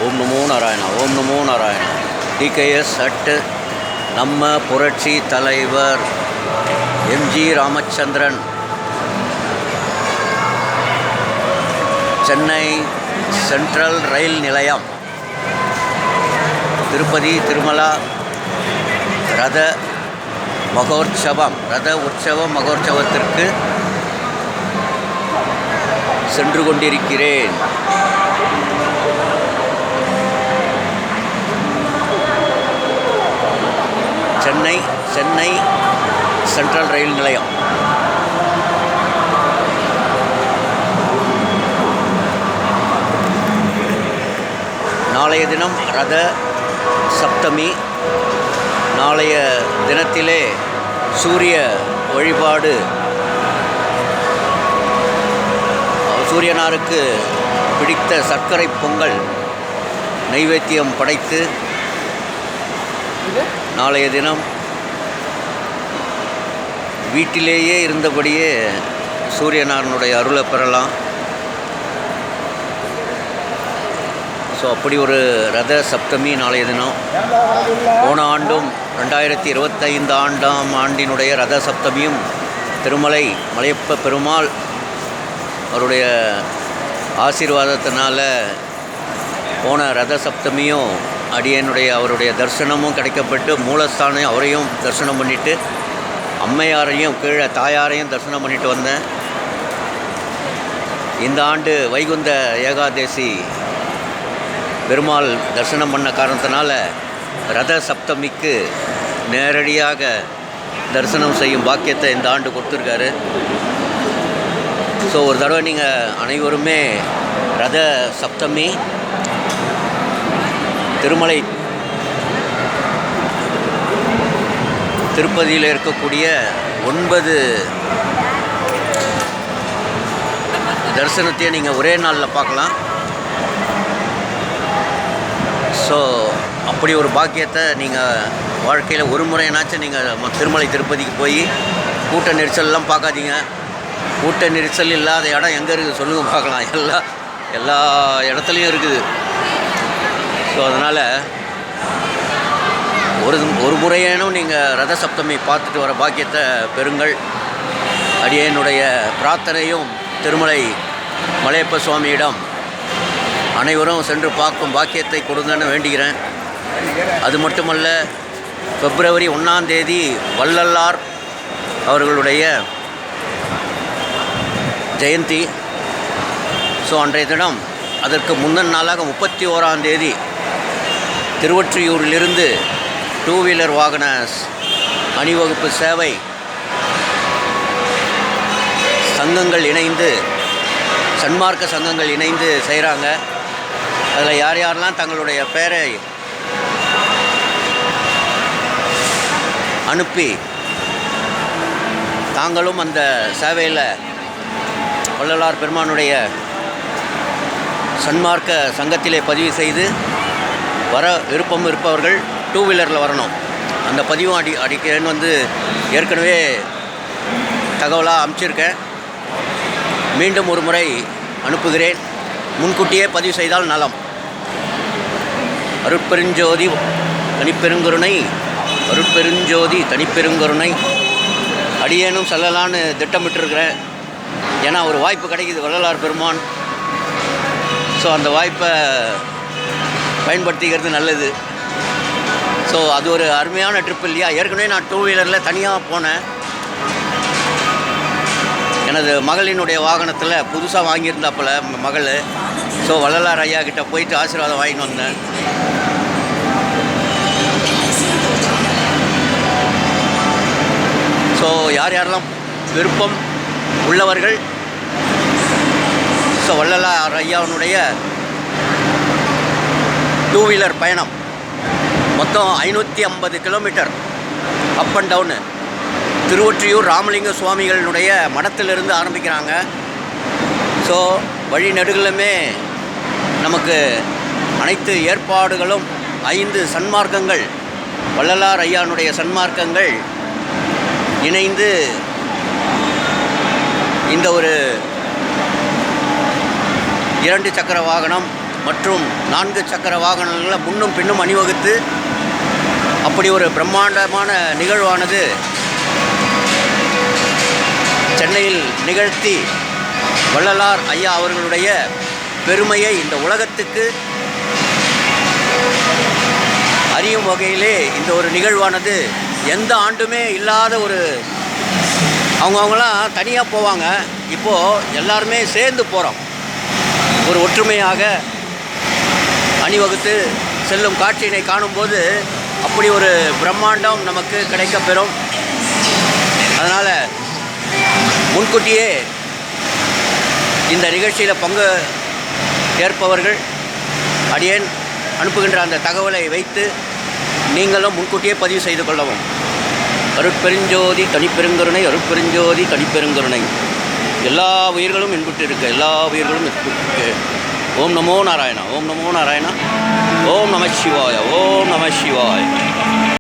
Om Namo Narayana, Om Namo Narayana. TKS at நம்ம புரட்சி தலைவர் எம்ஜி ராமச்சந்திரன், சென்னை சென்ட்ரல் ரயில் நிலையம், திருப்பதி திருமலா ரத மகோற்சவத்திற்கு சென்று கொண்டிருக்கிறேன். சென்னை சென்ட்ரல் ரயில் நிலையம். நாளைய தினம் ரத சப்தமி. நாளைய தினத்திலே சூரிய வழிபாடு, சூரியனாருக்கு பிடித்த சர்க்கரை பொங்கல் நைவேத்தியம் படைத்து நாளைய தினம் வீட்டிலேயே இருந்தபடியே சூரியனாரனுடைய அருளை பெறலாம். ஸோ அப்படி ஒரு ரத சப்தமி நாளைய தினம். போன ஆண்டும் 2025 ஆண்டினுடைய ரத சப்தமியும் திருமலை மலையப்ப பெருமாள் அவருடைய ஆசீர்வாதத்தினால போன ரத சப்தமியும் அவருடைய தரிசனமும் கிடைக்கப்பட்டு, மூலஸ்தானம் அவரையும் தரிசனம் பண்ணிவிட்டு, அம்மையாரையும் கீழே தாயாரையும் தரிசனம் பண்ணிட்டு வந்தேன். இந்த ஆண்டு வைகுந்த ஏகாதசி பெருமாள் தரிசனம் பண்ண காரணத்தினால ரத சப்தமிக்கு நேரடியாக தரிசனம் செய்யும் பாக்கியத்தை இந்த ஆண்டு கொடுத்துருக்காரு. ஸோ ஒரு தடவை நீங்கள் அனைவருமே ரத சப்தமி திருமலை திருப்பதியில் இருக்கக்கூடிய 9 தரிசனத்தையும் நீங்கள் ஒரே நாளில் பார்க்கலாம். ஸோ அப்படி ஒரு பாக்கியத்தை நீங்கள் வாழ்க்கையில் ஒரு முறைனாச்சும் நீங்கள் திருமலை திருப்பதிக்கு போய் கூட்ட நெரிசல்லாம் பார்க்காதீங்க. கூட்ட நெரிசல் இல்லாத இடம் எங்கே இருக்குது சொல்லுங்கள் பார்க்கலாம். எல்லா இடத்துலையும் இருக்குது. ஸோ அதனால் ஒரு முறையேனும் நீங்கள் ரத சப்தமி பார்த்துட்டு வர பாக்கியத்தை பெறுங்கள். அடியேனுடைய பிரார்த்தனையும் திருமலை மலையப்ப சுவாமியிடம் அனைவரும் சென்று பார்க்கும் பாக்கியத்தை கொடுங்கன்னு வேண்டுகிறேன். அது மட்டுமல்ல, பிப்ரவரி 1ஆம் தேதி வள்ளலார் அவர்களுடைய ஜெயந்தி. ஸோ அன்றைய தினம் அதற்கு முந்தின நாளாக 31ஆம் தேதி திருவொற்றியூரிலிருந்து 2 வீலர் வாகன அணிவகுப்பு சேவை சங்கங்கள் இணைந்து, சன்மார்க்க சங்கங்கள் இணைந்து செய்கிறாங்க. அதில் யாரெல்லாம் தங்களுடைய பேரை அனுப்பி தாங்களும் அந்த சேவையில் வள்ளலார் பெருமானுடைய சன்மார்க்க சங்கத்திலே பதிவு செய்து வர விருப்பம் இருப்பவர்கள் 2 வீலரில் வரணும். அந்த பதிவும் அடிக்கேன்னு ஏற்கனவே தகவலாக அனுப்பிச்சிருக்கேன். மீண்டும் ஒரு முறை அனுப்புகிறேன். முன்கூட்டியே பதிவு செய்தால் நலம். அருட்பெருஞ்சோதி தனிப்பெருங்கருணை அடியேனும் செல்லலான்னு திட்டமிட்டிருக்கிறேன். ஏன்னா ஒரு வாய்ப்பு கிடைக்கிது வள்ளலார் பெருமான். ஸோ அந்த வாய்ப்பை பயன்படுத்திக்கிறது நல்லது. ஸோ அது ஒரு அருமையான ட்ரிப் இல்லையா? ஏற்கனவே நான் 2 வீலரில் தனியாக போனேன். எனது மகளினுடைய வாகனத்தில் புதுசாக வாங்கியிருந்தாப்பில் மகள். ஸோ வள்ளலார் ஐயா கிட்ட போயிட்டு ஆசீர்வாதம் வாங்கிட்டு வந்தேன். ஸோ யாரெல்லாம் விருப்பம் உள்ளவர்கள், ஸோ வள்ளலார் ஐயாவுடைய 2 வீலர் பயணம் மொத்தம் 550 kilometre up and down. Thiruvottiyur Ramalinga சுவாமிகளினுடைய மடத்திலிருந்து ஆரம்பிக்கிறாங்க. ஸோ வழி நெடுகிலுமே நமக்கு அனைத்து ஏற்பாடுகளும் 5 சன்மார்க்கங்கள், வள்ளலார் ஐயானுடைய சன்மார்க்கங்கள் இணைந்து இந்த ஒரு 2 சக்கர வாகனம் மற்றும் 4 சக்கர வாகனங்களை முன்னும் பின்னும் அணிவகுத்து அப்படி ஒரு பிரம்மாண்டமான நிகழ்வானது சென்னையில் நிகழ்த்தி வள்ளலார் ஐயா அவர்களுடைய பெருமையை இந்த உலகத்துக்கு அறியும் வகையிலே இந்த ஒரு நிகழ்வானது எந்த ஆண்டுமே இல்லாத ஒரு அவங்களாம் தனியாக போவாங்க, இப்போது எல்லாருமே சேர்ந்து போகிறோம். ஒரு ஒற்றுமையாக அணிவகுத்து செல்லும் காட்சியினை காணும்போது அப்படி ஒரு பிரம்மாண்டம் நமக்கு கிடைக்கப்பெறும். அதனால் முன்கூட்டியே இந்த நிகழ்ச்சியில் பங்கு ஏற்பவர்கள் அடியேன் அனுப்புகின்ற அந்த தகவலை வைத்து நீங்களும் முன்கூட்டியே பதிவு செய்து கொள்ளவும். அருட்பெருஞ்சோதி தனிப்பெருங்கருணை, அருட்பெருஞ்சோதி தனிப்பெருங்கருணை. எல்லா உயிர்களும் இன்புற்று இருக்க, எல்லா உயிர்களும் இன்புற்று. ஓம் நமோ நாராயணா, ஓம் நமோ நாராயணா, ஓம் நம சிவாய, ஓம் நம சிவாய.